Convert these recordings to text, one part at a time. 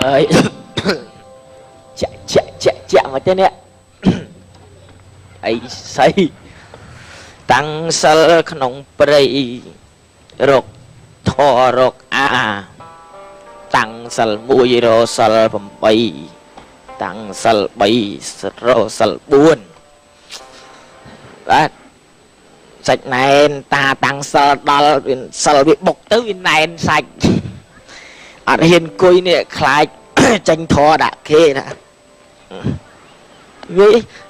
ơi chạ mà tên nè ấy xây tăng sal khổng prey rok thọ rok tăng sal mùi rô sal phẩm bay tăng sal bay rô sal buồn đó sạch này ta tăng sal đó sal bị bốc tới bên này sạch ở hiền cùi nè khai tranh thọ đã kê nè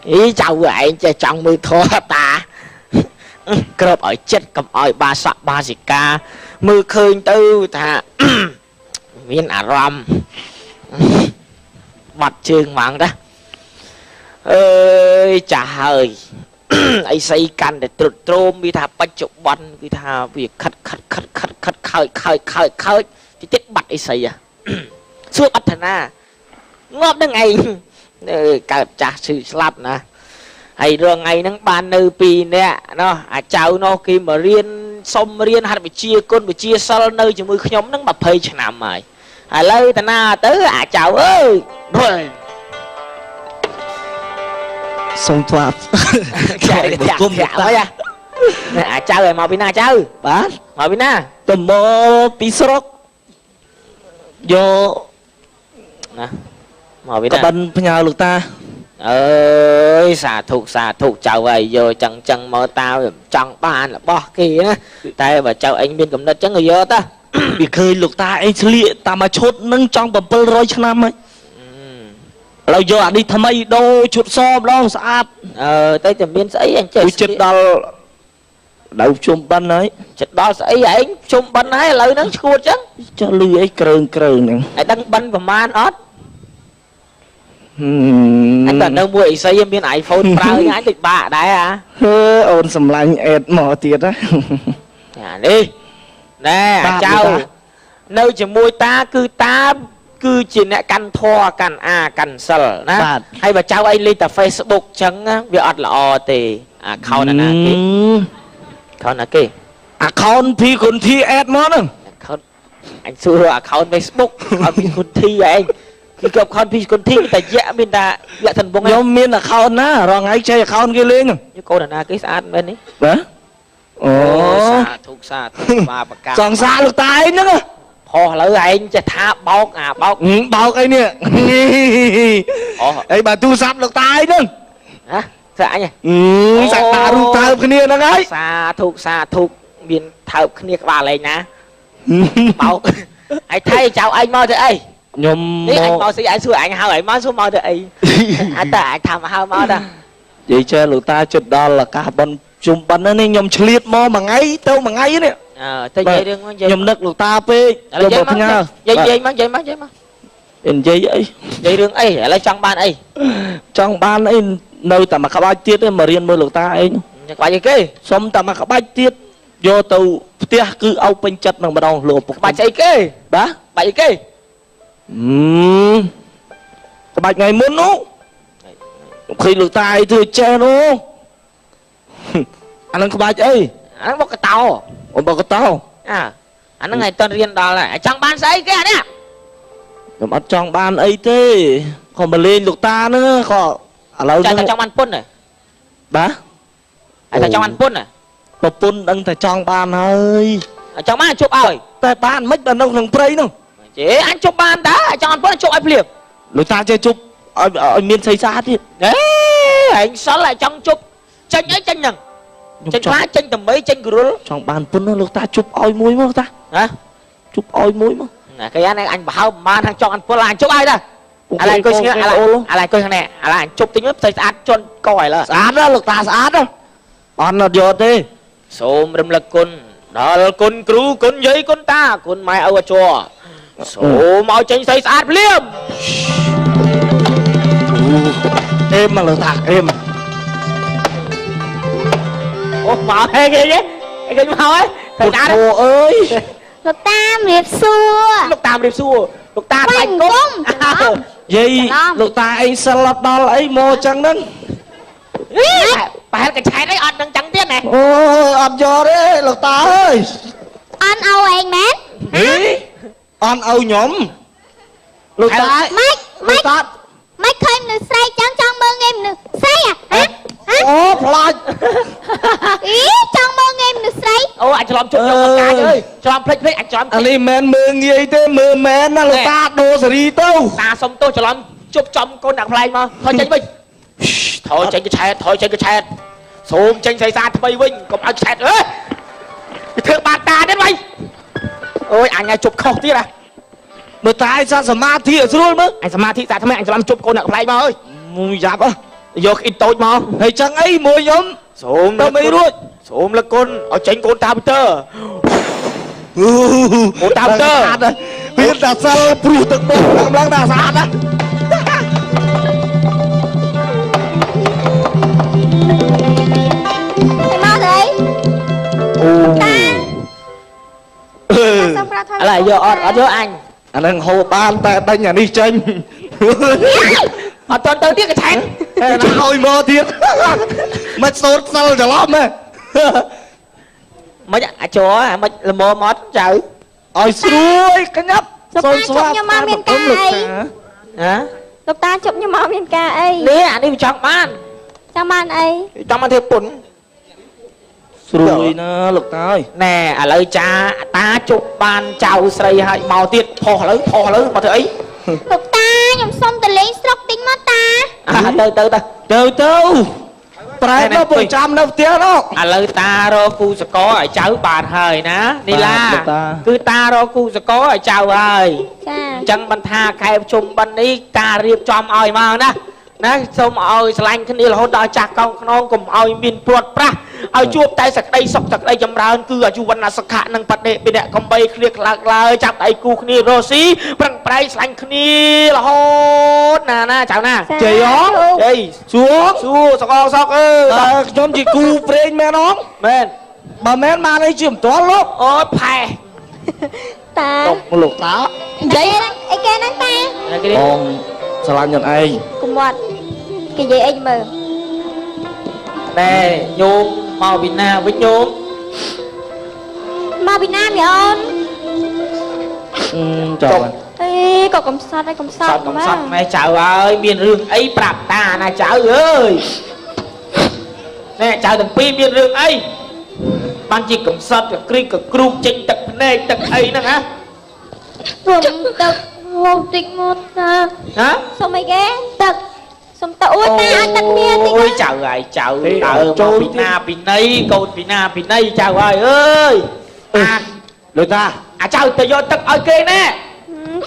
ý chào vậy cho chồng mười thọ ta cướp ở chết cầm ỏi ba sọ ba gì ca mưa khơi tư thà viên ả ram mặt trường mạng đó ơi chà hơi ấy xây căn để trộn trôm vì thà bánh chụp bánh vì thà việc khơi thì chết bắt ấy xây à suốt bắt thần à ngóp đến ngày cả chả sự slap nè hay rồi ngày nắng ban nơi pì nè nó chào nó khi mà riêng xong riêng hay bị chia con bị chia sau nơi cho mười nhóm nắng bập hơi cho nằm mày lời ta na tới chào ơi rồi xong thoát chào rồi màu pina chào bát màu pina tầm mơ pisrok vô nè màu pina bên nhà lục ta ơi xà thuộc chào vậy rồi chẳng mơ tao chẳng bàn là bỏ kì á tay và chào anh biên cầm đất chẳng người vô ta bị khơi lục ta anh lịa ta mà chốt nâng trong bầm bơ rồi cho năm ấy lâu giờ đi thầm ấy đô chốt xóm đó sạch tay tầm biên sấy anh chơi chết đó đâu chung bánh ấy chết đó sấy anh chung bánh ấy lời nắng chua chứ cho lưu ấy crơn nè anh đăng bánh và man ớt anh toàn đâu mua xây em biên iPhone bao nhiêu anh tịch bạ đấy à ôn sầm lạnh ẹt mỏ tiệt á đi nè chào nơi chỉ môi ta cứ chỉ nè căn thoa căn căn sờ nè hay bà cháu anh lên tập Facebook chẳng việc ọt là o thì khâu nè khâu nè kì account thì còn thi ẹt món anh xưa account Facebook account thì còn thi anh khi gặp con phi con thi tại dạ bên ta lại thần bông nhóm miên là khôn á rồi ngay chơi khôn kia lên như cô là cái sát bên ấy đó xa thuộc và bạc cao còn xa được tay nữa phò lỡ anhจะทาbọc bọc cái nè ấy bà tu sắp được tay nữa hả dạ nhỉ sạc ta được tay cái nè nó đấy xa thuộc miền thợ cái nè bà này nè bọc anh thấy chào anh mau thế ấy nhom anh mau sẽ anh xưa anh hao ấy mau số mau thế ấy anh ta anh tham hao mau đó vậy chơi lụt ta chụp đó là cả bên chung bên nó nên nhom chliệt mò mà ngay tao mà ngay nè tới vậy đừng nhom nước lụt ta pe vậy mà vậy đừng ấy lại trong ban ấy nơi ta mà các bác tiết mà riêng mưa lụt ta ấy quả gì kê xong ta mà các bác tiết vô tàu tia cứ áo bên chật bằng bắt đầu lụt bà chạy kê đó bà gì kê các bác ngày muốn nó khi lụt ta ấy thì che nó anh các bác ơi anh bóc cái tàu bóc cái tàu anh ngày tuần riêng đó là trong ban xây kia nè mà trong ban ấy thế còn mà lên lục ta nữa còn lâu chạy trong ban pun này bá anh trong ban pun này mà pun đang tại trong ban ơi trong ban chụp ơi tại ban mất đàn ông thằng prey nữa chế anh chụp ban đã trong ban pun chụp ai liền lục ta chơi chụp ở miền xây xa thì đấy anh xóa lại trong chụp tranh ấy tranh nhằng tranh phá tranh tầm mấy tranh gửi trong ban pun nó lục ta chụp oi muối mà ta hả chụp oi muối mà cái anh bảo mà thằng chọn anh pun là chụp ai đây anh coi xem anh coi thằng này anh chụp tính xây sát cho coi là sát đó lục ta sát đó on là giọt đi số đâm lực con đó là con cứu con giấy con ta con mai ở chùa số mau tranh xây sát liêm em mà lục ta em ô mau hay ghê vậy cái mau ấy lục ta ơi lục tam điệp xua lục ta thành công gì lục ta anh salad đó là ấy mò chẳng nâng phải cái trái đấy ăn đang trắng tiết này ôi ăn cho đấy lục ta ơi ăn âu anh mát ăn âu nhóm លោកតា ម៉េចឃើញមនុស្សស្រីចង់មើលងាយមនុស្សស្រីហ៎ អូផ្លាច់ អីចង់មើលងាយមនុស្សស្រី អូអាចច្រឡំជប់យកមកកាយអើយច្រឡំភ្លេចអាចច្រឡំ អានេះមិនមើងងាយទេមើលមែនណាលោកតាដូរសេរីទៅ តាសុំទោសច្រឡំជប់ចំកូនដាក់ផ្លែងមកថយចេញវិញថយចេញកឆែតសូមចេញស្រីសាថ្មីវិញកុំឲ្យឆែតអើយទៅធ្វើបាបតាទៀតវិញអូយអញឲ្យជប់ខុសទៀតហ៎ មើលតាឯងសាសមាធិស្រួលមើល អញសមាធិតាថ្មីអញច្រឡំជប់កូនដាក់ផ្លែងមកអើយ មួយយ៉ាប់ យកអ៊ីតតូចមក ហើយចឹងអីមួយខ្ញុំ សូម ទៅមិនរួច សូមលឹកគុណឲ្យចេញកូនតាពីទ័រ អូតាមទៅ វាតែសិលព្រោះទឹកបោះកម្លាំងតែស្អាតណា មកទៅអីតា អឺ សុំប្រាប់ថា ឥឡូវយកអត់យកអញ អានឹងហូបបានតែដេញអានេះចេញ អត់តទៅទៀតកឆែត តែណាឲ្យមកទៀតមិនសូត្រសិលច្រឡំទេ មិនអាចោមិនល្មមមកចៅ ឲ្យស្រួយកញ្ញាប់ លោកតាជប់ខ្ញុំមកមានការអី ហ៎ លោកតាជប់ខ្ញុំមកមានការអី នេះអានេះវាចង់បាន ចាំបានអី ចង់បានធ្វើពុន ស្រួយណាលោកតាអើយ ណែឥឡូវចាតាជប់បានចៅស្រីឲ្យមកទៀតផុសឥឡូវមកធ្វើអី លោកតាខ្ញុំសុំទៅលេងស្រុកតិចមកតា ទៅប្រែទៅប្រចាំនៅផ្ទះនោះ ឥឡូវតារកគូសកលឲ្យចៅបានហើយណានីឡាគឺតារកគូសកលឲ្យចៅហើយ ចា អញ្ចឹងមិនថាខែប្រជុំបិណ្ឌនេះការរៀបចំឲ្យមកណាសូមឲ្យឆ្លាញ់គ្នារហូតដល់ចាស់កោងខ្នងកុំឲ្យមានព្រាត់ប្រាសឲ្យជួបតែសក្តីសុខសក្តីចម្រើនគឺអាយុវណ្ណៈសុខៈនិងបដិបិដកកំបីឃ្លៀកខ្លាកឡើយចាប់ដៃគូគ្នារស់ស៊ីប្រឹងប្រែងឆ្លាញ់គ្នារហូតណាចៅណា ជ័យអ ជ័យ សួរ សកលសកអើ តើខ្ញុំជាគូព្រេងមែនអង មែន បើមែនបានអីជាមិនទាល់លោក អូយផែ តា តុកលោកតា និយាយអីគេហ្នឹងតា បងស្រឡាញ់ខ្លួនឯង កុំវត្តគេនិយាយអីមើល ណែញោមមកពីណាវិញញោម មកពីណាមីអូន ចាំ អីក៏កំសត់ហើយកំស ស ត់ តកំសត់ម៉ែចៅអើយមានរឿងអីប្រាប់តាណាចៅអើយណែចៅទាំងពីរមានរឿងអីបានជាកំសត់ក៏គ្រីកក៏គ្រូកចេញទឹកភ្នែកទឹកអីហ្នឹងហ៎ សុំទឹកហូបតិចមកតា ហ៎ សុំអីគេទឹកសុំទៅអួយតាឲ្យទឹកមានតិច អូយចៅហើយចៅតើមកពីណាពីណីកូនពីណាពីណីចៅហើយអើយអា លោកតា អាចៅទៅយកទឹកឲ្យគេណែ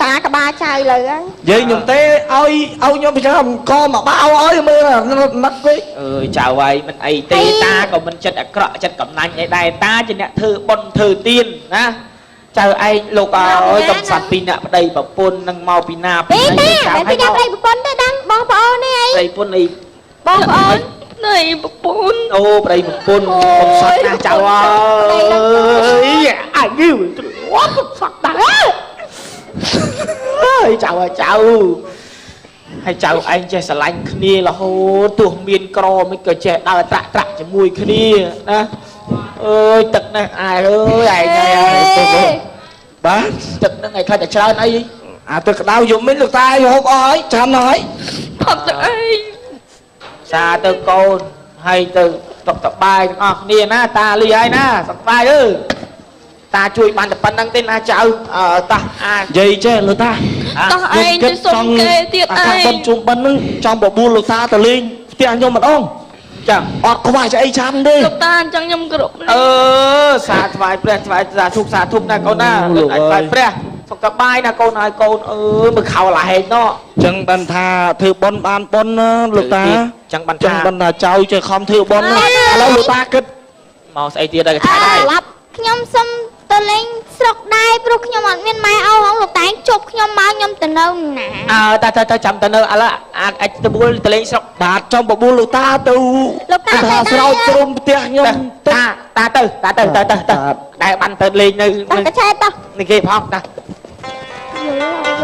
តាក្បាលចៅលើហើយ និយាយខ្ញុំទេឲ្យខ្ញុំប្រចាំអង្គមកបោឲ្យមើលណាត់វិញ អើយចៅហើយមិនអីទេតាក៏មិនចិត្តអាក្រក់ចិត្តកំណាញ់អីដែរតាជាអ្នកធ្វើបុណ្យធ្វើទានណាចៅឯងលោកអើយកំសត់ពីអ្នកប្តីប្រពន្ធនឹងមកពីណាពី ពី ណី តា ចៅ មិន ហើ ពី យ អ្នកប្តីប្រពន្ធទេដឹងបងប្អូននេះអី ប្តីប្រពន្ធអី បងប្អូន នៃប្រពន្ធអូប្តីប្រពន្ធកំសត់ណាស់ចៅអើយអញយឺវ៉ាកំសត់ដែរអើយចៅហើយចៅហើយចៅឯងចេះស្រឡាញ់គ្នារហូតទោះមានក្រមិនក៏ចេះដើរត្រាក់ជាមួយគ្នាណាអើយទឹកនេះអាយអើយឯងហើយបាទទឹកហ្នឹងឯងខ្លាចតែច្រើនអី អាទឹកក្តៅយំមិនលោកតាហូបអស់ហើយចាំហើយ អត់ទៅអីសាទៅកូនហើយទៅតុកតបាយទាំងអស់គ្នាណាតាលីហើយណាសប្បាយអើតាជួយបានតែប៉ុណ្្នឹងទេណាចៅតោះអា និយាយចេះលោកតា តោះឯងទៅសុំគេទៀតឯង អាបនជុំបិណ្ឌហ្នឹងចង់បបួលលោកតាទៅលេងផ្ទះខ្ញុំម្ដង ចឹង អត់ខ្វះចអីចាំទេ លោកតាអញ្ចឹងខ្ញុំគ្រប់ សាថ្វាយព្រះថ្វាយសាធុសាធុណាកូនណាអាចថ្វាយព្រះសុខសប្បាយណាកូនហើយកូនមើលខោឡាហេតុណោះ ចឹងបានថាធ្វើបន់បានបន់ណាលោកតា ចឹងបាន ចឹង ថា បានថាចៅចេះខំធ្វើបន់ណាឥឡូវលោកតាគិត មកស្អីទៀតដល់កឆាដែរ ឡាប់ខ្ញុំសុំទៅលេងស្រុកដែរព្រោះខ្ញុំអត់មានម៉ែអូហងលោកតែងជប់ខ្ញុំមកខ្ញុំទៅនៅណា តើចាំទៅនៅឥឡូវអាចទៅបួលទៅលេងស្រុក បាទចង់បបួលលោកតាទៅ លោកតា ថាស្រោចជ្រុំផ្ទះខ្ញុំ តាទៅដែរបានទៅលេងនៅ តាកឆែតតោះ នេះគេផងតា អ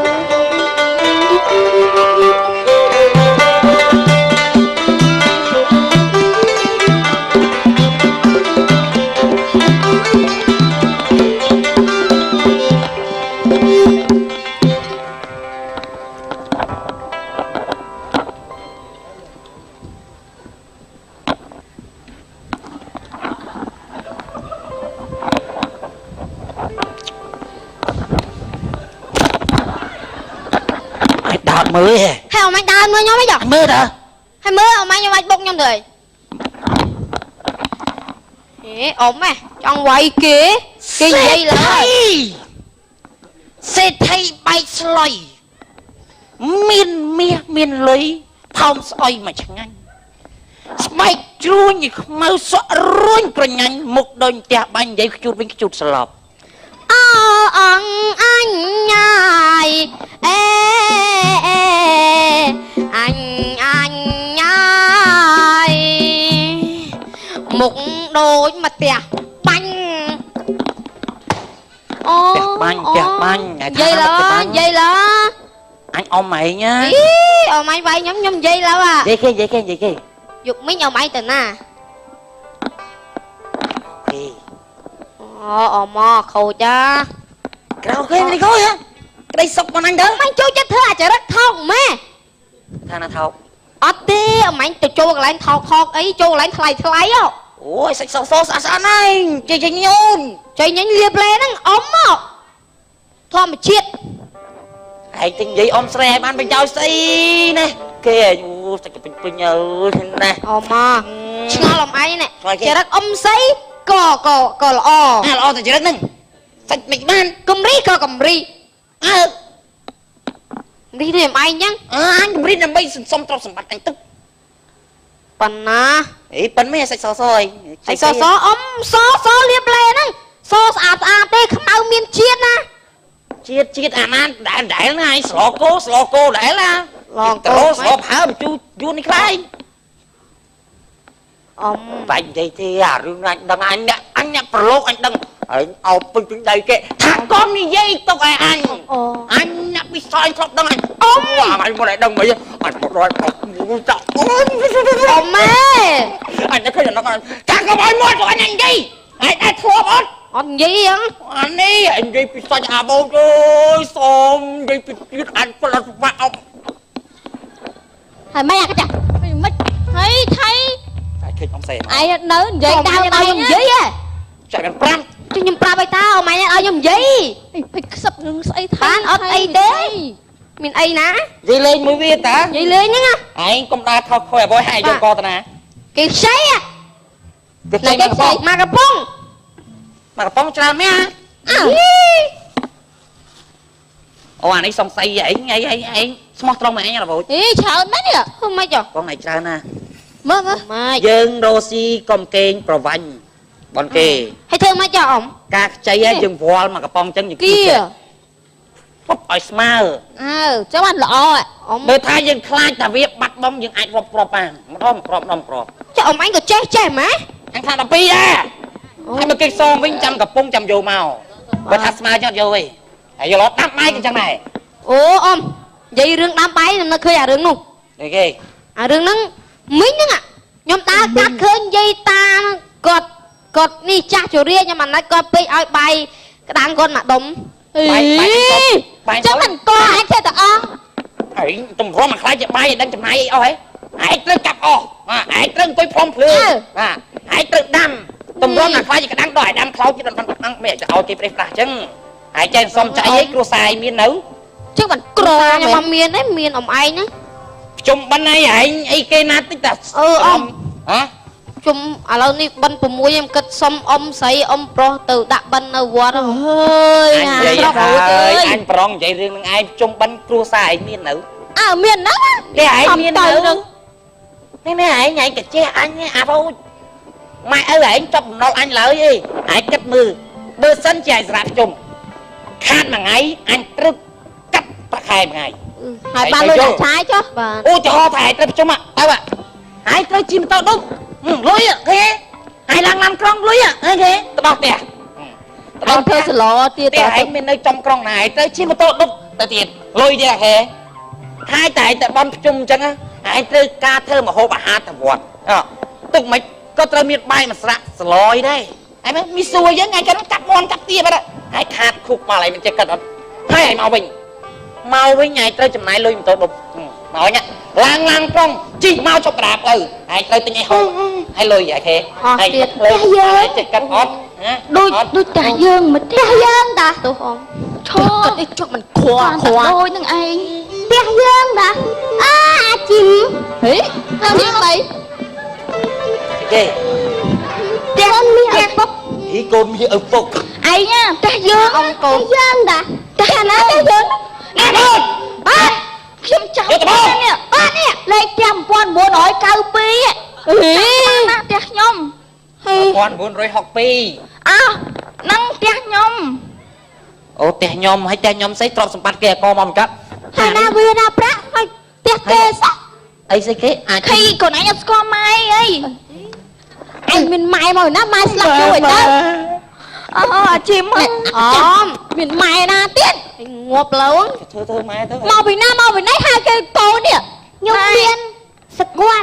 อดมือ Hay ông anh đào mưa nhóm mấy giờ មើលតើ Hay mưa ông anh bốc nhóm rồi Ê ổn mẹ Trong quay kìa Cái gì là សេដ្ឋីបែកស្លុយមានមាសមានលុយផោមស្អុយមកឆ្ងាញ់ស្បែកជ្រួញខ្មៅសក់រួញប្រញាញ់មុខដូចផ្ទះបាញ់និយាយខ្ជូតវិញខ្ជូតស្លាប់ ông anh nhai ê anh nhai một đôi mà tẹt banh ô tẹt banh dây là anh ông mày nhá ý ông mày vay nhóm dây là à dây kia dục mấy ông mày tình à mò khổ cha Kau đi coi hả? Cái đây sọc con anh đó. Mày chú chết thưa à trời đất thông mẹ. Thằng nào thọc? Tí mày tụi chú lại thọc ấy chú lại thay á. Ôi sạch sọ xa này. Chơi nhôn. Chơi nhanh liệp lên nó ống á. Thôi mà chết. Hãy tin gì ôm xe bán bên cháu xí nè. Kìa sạch bình nhờ nè. Mà. Ngon lòng ai nè. Trời đất ôm xí. Cò là o. À là o thì trời đất nâng. Sạch mình ban cầm ri đi tìm anh nhá anh cầm ri làm bây xong trong sầm bạch anh tức bần à ý bần mấy sạch sọ rồi sạch sọ ấm xó liệp lên á xó ạt tê không bao miên chiên á chiết để này sọ cô để là cô sọ phá một chú này khai ông vậy thì rương anh nhặt pro anh đừng ở bên đây kệ thằng con đi dây tao anh nhặt bị sai khóc đằng anh ông mày mua lại đằng mày anh một rồi ông mẹ anh đã thấy là nó còn thằng có bao mua cho anh gì anh thua bớt anh gì á anh đi bị sai à bố ơi xôm đi bị anh có là vào thầy mày cái chả mày thấy khi ông xe ai nỡ vậy tao nhầm gì á chạy bằng pram chứ nhầm pram tao mày ơi nhầm gì phải sập đường xây than ở đây đấy mình ai ná gì lên mới biết ta gì lên nhá anh cũng đã thao khôi bôi hai cho con ta nè cái xe à này cái xe mà cái bông tràn mẹ ồ anh ấy xong say vậy anh smart trong mẹ nha là bụi ý chào mấy nè không mấy chồng con này tràn nè mơ dương đô si công kênh pro vanh bọn kì hay thương mấy chồng các cháy dương voal mà cái bông chân như kia phúc ở smile cháu anh lọ đời thay dương khai ta viết bắt bông dương anh rộp à rộp chứ ông anh có che mà anh thằng là pi à anh mà cái son với trăm cặp bông trăm dù màu với thắt smile cho vô đi hãy vô lót đắp máy cái chân này ủa ông vậy rừng đám bay nó khơi rừng luôn đây kì rừng nó mính nữa à nhóm ta cắt khơi dây ta cột đi cha chỗ riêng nhưng mà nó coi pi ai bay cái đàn con mà đúng bay chứ mình coi anh chơi tao ông ấy tụm rô mà khai chạy bay đang chụp này ôi hãy tới cặp hãy tới tôi phong phư hãy tới đâm tụm rô mà khai cái đang đòi đâm khâu chứ đâm mẹ cho ao kịp đây là chân hãy trên xong chạy với cua xài miên nấu chứ mình cua nhưng mà miên đấy miên ông anh á chung bên này ấy cây nát tích là ông hả chung lâu đi bên của mũi em cất xong ông xây ông pro từ đặt bên ở quạt ơi anh prong vậy riêng ai chung bên cua xài miên nấu miên đó cái ai miên nấu này ai nhảy cái che anh à thôi mày ơi anh trong nó anh lợi gì ai cất mưa bơ sân chạy rạp chung khát mà ngay anh rất cắt tắc hai ngày hai ba lôi đặt trái chứ ôi cho thầy tập chung ạ tao ạ hai tới chim tao đúng lối ạ thế hai làm con lối ạ thế tao bảo tè anh thuê sờ lọ tia tè anh bên nơi trong con này tới chim tao đúng tao tiền lôi đi thế hai tại tại bom chung chân á hai tới ca thơ mà hô bà hát thằng vọt tục mày có tao miệt bay mà sạ lôi đây ai mấy mi xua với ngay cái nó cắt mon cắt tia vậy đó hai khát khúc mà lại mình chơi cật đó hai mau với nhảy tới chùm này lui mình tôi đục nói nhá lang trong chỉ mau cho đạp hai tới tình hôn hai lời vậy thế hai lời chơi cắt hót đôi cả dương mà cả dương ta tôi không cho cái chút mình khóa đôi nâng ai ផ្ទះយើងតាអាជីមហេតាមយ៉ាងម៉េច គេ ផ្ទះមាសឪពុក អីកូនមានឪពុក ឯងផ្ទះយើងអង្គកូនយើងតាផ្ទះណាផ្ទះយើងនេះបាទខ្ញុំចង់នេះបាទនេះលេខផ្ទះ1992ហេណាផ្ទះខ្ញុំហេ 1962 អើនឹងផ្ទះខ្ញុំ អូផ្ទះខ្ញុំហើយផ្ទះខ្ញុំស្អីទ្រព្យសម្បត្តិគេអកមកមិនកាត់ ហើយណាវាណាប្រាក់ហើយផ្ទះគេសោះ អីស្អីគេអាច ខីកូនឯងអត់ស្គាល់ម៉ែអីឯងមានម៉ែមកណាម៉ែស្លាប់យូរហើយទៅអូអាជីមអូមានម៉ែណាទៀតងាប់lâu ធ្វើម៉ែទៅ មកពីណាមកពីណៃហៅគេកូននេះខ្ញុំមានសកល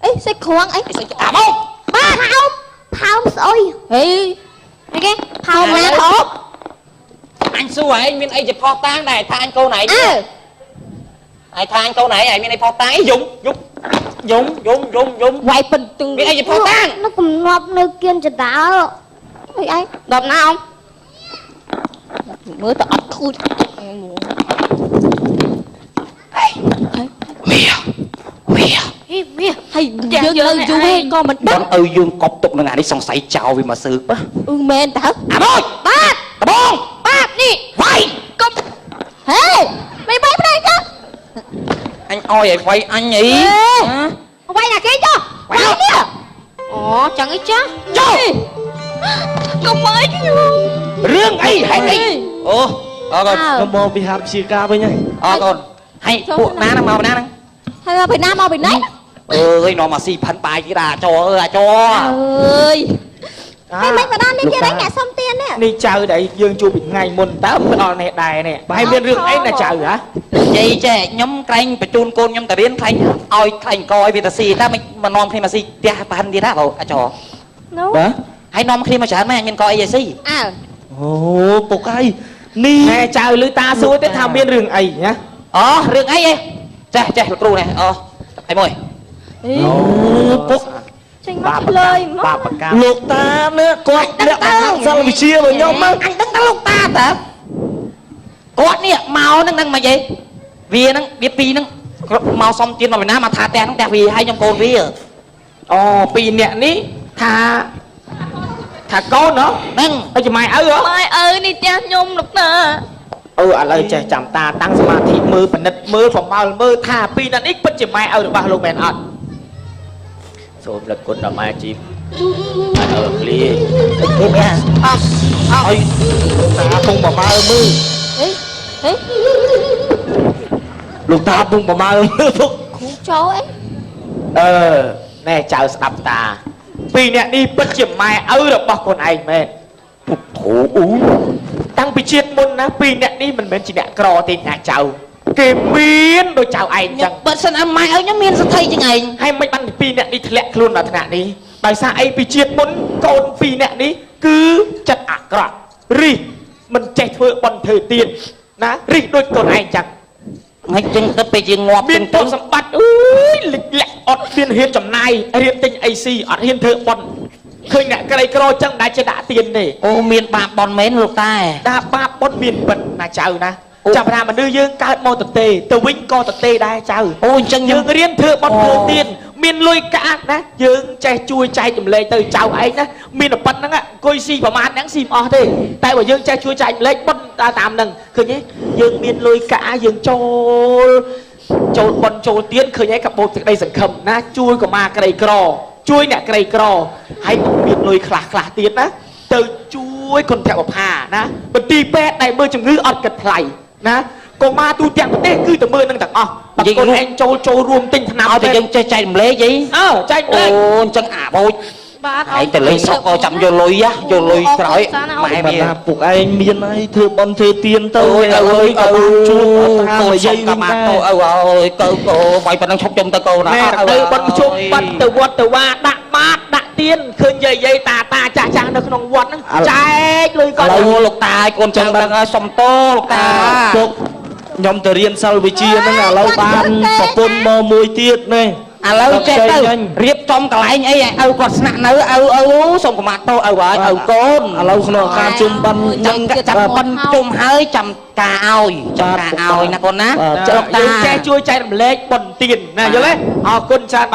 អីសេចក្រងអី ស្អីអាមក បាទផោមស្អុយហេអីគេផោមណាថប់ អញសួរឯងមានអីជាផោះតាំងដែរថាអញកូនឯង អើ ឯងថាអញកូនឯងមានអីផោះតាំងអីយំវាយពិនទឹង មានអីជាផោះតាំង នៅកំងាប់នៅគៀនចដាលអីឯងដល់ណាអងមើលទៅអត់ខូច វា ហេវាហើយយើងនៅយូរហេក៏មិនដឹង ឲ្យយើងកប់ទុកនឹងអានេះសង្ស័យចោលវាមកសើប មែនតើ អាមក បាទ ដបង បាទនេះ វាយក ុំហេមិនបាយផ្នែកចា អញអោយឲ្យវាយអញអី វាយណាគេចុះវាយនេះអូចឹងអីចា ចុះ កុំអើយខ្ញុំ រឿងអីហេតុអីអូអរគុណ ខ្ញុំមកពីហាត់ព្យាការវិញហើយ អរគុណហើយពួកណានឹងមកណានឹង ហើយមកពីណាមកពីណៃ អើយនាំមកស៊ីផាន់បាយទៀតអាចោអាចោ អើយហេមិនបដានេះទៀតឯងអ្នកសុំទៀននេះ នេះចៅដែលយើងជួបពីថ្ងៃមុនតើមិនដល់នេះដែរនេះប្រហែលមានរឿងអីណាចៅហ៎ និយាយចេះខ្ញុំក្រែងបញ្ជូនកូនខ្ញុំទៅរៀនខ្លាញ់ឲ្យខ្លាញ់កឲ្យវាទៅស៊ីតែមិនមកនាំគ្នាមកស៊ីផ្ទះប៉ាន់ទៀតហ៎បងអាចោ នោះ បាទ ហើយនាំគ្នាមកច្រើនម៉ែមានកអីឲ្យស៊ី អើ អូពុកអីនេះហេចៅលឺតាសួរទេថាមានរឿងអីណា អូរឿងអីចេះលោកគ្រូនេះអូហើយមួយ អូពុក ចេញមកលើយមក បាបកាលោកតានេះគាត់អ្នកអាសិលវិជារបស់ខ្ញុំមក អញដឹងតែលោកតាតើគាត់នេះមកនឹងមកយេវានឹងវាពីរនឹងមកសុំទៀនមកពីណាមកថាផ្ទះនឹងផ្ទះវាឲ្យខ្ញុំកូនវា អូពីរអ្នកនេះថាកូនហ៎ ហ្នឹង ហើយចំម៉ែឪហ៎ ម៉ែឪនេះផ្ទះខ្ញុំលោកតា ឥឡូវចេះចាំតាតាំងសមាធិមើលពិនិត្យមើលប្រមាលមើលថាពីរអ្នកនេះពិតជាម៉ែឪរបស់លោកមែនអត់សូមរគុណដល់ម៉ែជីបអើភ្លី ទេមែន ឲ្យតាពងប្រមាលមើល ហេហេ លោកតាពងប្រមាលមើលពុក គ្រូចូលអី ណែចៅស្ដាប់តាពីរអ្នកនេះពិតជាម៉ែឪរបស់ខ្លួនឯងមែនពុកធូអ៊ូតាំងពីជាតិមុនណាពីរអ្នកនេះមិនមែនជាអ្នកក្រទេណាចៅគេមានដូចចៅឯងចឹង បើសិនអម៉ែឲ្យខ្ញុំមានសទ្ធិជាងឯង ហើយមិនបានពីរអ្នកនេះធ្លាក់ខ្លួនដល់ថ្នាក់នេះដោយសារអីពីជាតិមុនកូនពីរអ្នកនេះគឺចិត្តអាក្រក់រិះមិនចេះធ្វើបន់ធ្វើទៀនណារិះដូចកូនឯងចឹង ហើយចឹងទៅពេលជាងាប់ មានទ្រព្យសម្បត្តិអើយលិចលាក់អត់ហ៊ានហ៊ានចំណាយរៀនទិញអីស៊ីអត់ហ៊ានធ្វើបន់ឃើញអ្នកក្រីក្រចឹងដែលចេះដាក់ទៀនទេ អូមានបាបបនមែនលោកតា ដាក់បាបបន់មានពិតណាចៅណាចាប់ថាមនុស្សយើងកើតមកទៅវិញក៏ទៅដែរចៅ អូអញ្ចឹង យើងរៀនធ្វើបន់ធ្វើទៀនមានលុយកាក់ណាយើងចេះជួយចែកចម្លែកទៅចៅឯងណាមានតែប៉ុណ្្នឹងអង្គុយស៊ីប្រមាណហ្នឹងស៊ីមិនអស់ទេតែបើយើងចេះជួយចែកចម្លែកបន់តាមហ្នឹងឃើញទេយើងមានលុយកាក់យើងចូលបន់ចូលទៀនឃើញហើយកបោតទឹកដីសង្ឃឹមណាជួយកុមារក្រីក្រជួយអ្នកក្រីក្រហើយមានលុយខ្លះទៀតណាទៅជួយគុណធម៌ផាណាបន្ទីពេទ្យដែលមើលជំងឺអត់គិតថ្លៃណាកុមារទូទាំងប្រទេសគឺតែមើលនឹងទាំងអស់បើកូនឯងចូលរួមទិញថ្នាំ ឲ្យតែយើងចេះចែកម្លែកអី ចែក អូ លេខ អញ្ចឹងអាបូច បាទ ឯងទៅលេងស្រុកក៏ចាំយកលុយយកលុយក្រោយម៉ែ បា មាន ថាពុកឯងមានហើយធ្វើបន់ធ្វើទៀនទៅ អូយអើយ ក៏បានជួយថា កូន និយាយ ក៏ វិញ មក ដែរ ទៅអើយកូវាយប៉ុណ្ណឹងឈប់ជុំទៅកូន ណែទៅបន់ជុំបាត់ទៅវត្តទៅវាដាក់បាតដាក់ទៀនឃើញយាយតាចាស់នៅក្នុងវត្តហ្នឹងចែកលុយ ឥ គាត់ ឡូវលោកតាឲ្យកូនចឹងដឹងហើយសុំតលោកតា ពុកខ្ញុំទៅរៀនសិលវិជ្ជាហ្នឹងឥឡូវបានប្រពន្ធមកមួយទៀតនេះ ឥឡូវចេះទៅរៀបចំកន្លែងអីឲ្យឪគាត់ស្នាក់នៅឪសុំកុមារតោឪហើយឪកូន ឥឡូវក្នុងការជុំបិណ្ឌ ចាំបិណ្ឌជុំហើយចាំការឲ្យចាំការឲ្យណាកូនណា យើងចេះជួយចែករំលែកបុណ្យទានណាយល់ទេអរគុណច្រើន